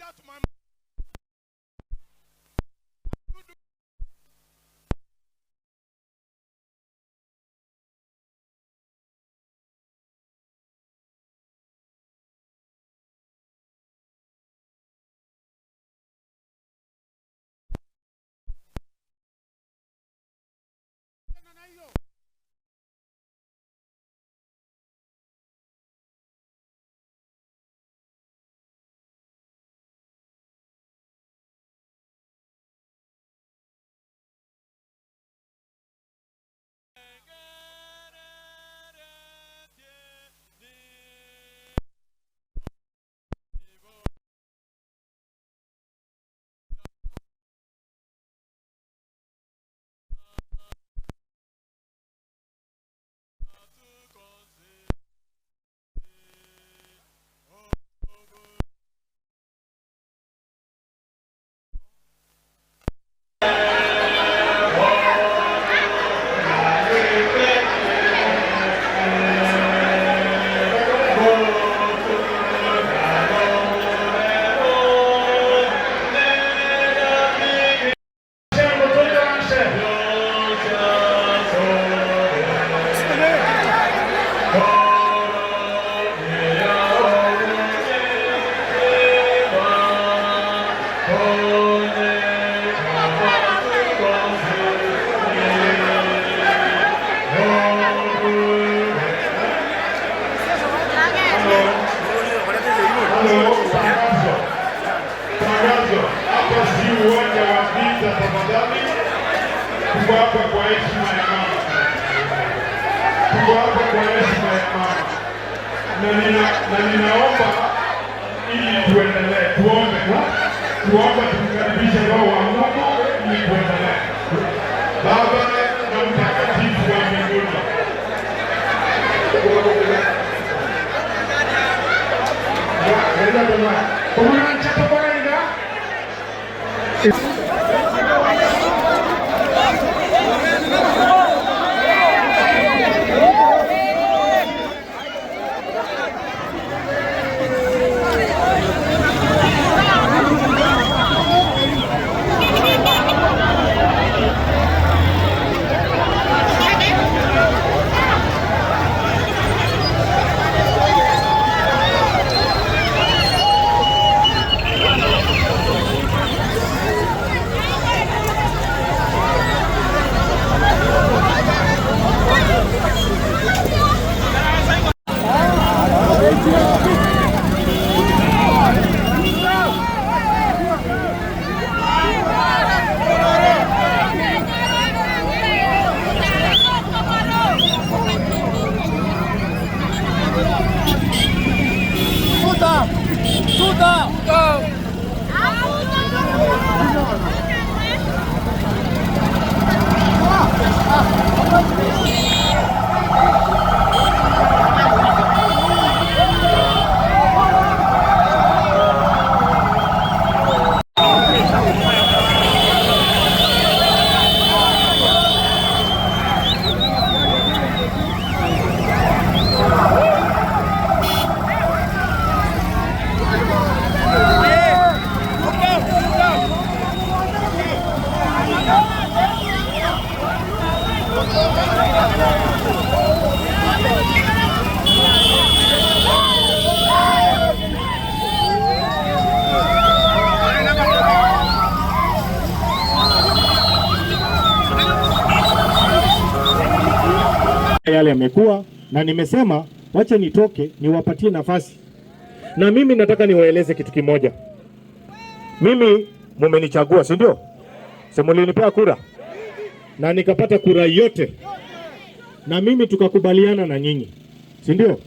that to my tuko hapa kwa heshima ya mama. Tuko hapa kwa heshima ya mama. Na ninaomba ili tuendelee, tuombe tukaribishe Roho wa Mungu ili tuendelee. Baba na Mtakatifu wa mbinguni, yale yamekuwa, na nimesema wacha nitoke niwapatie nafasi. Na mimi nataka niwaeleze kitu kimoja. Mimi mumenichagua, si ndio? Simulinipea kura na nikapata kura yote, na mimi tukakubaliana na nyinyi, si ndio?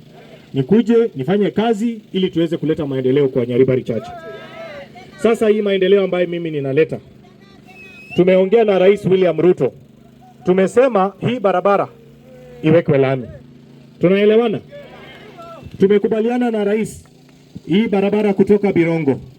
Nikuje nifanye kazi ili tuweze kuleta maendeleo kwa Nyaribari Church. Sasa hii maendeleo ambayo mimi ninaleta, tumeongea na Rais William Ruto, tumesema hii barabara iwekwe lami. Tunaelewana? Tumekubaliana na rais hii barabara kutoka Birongo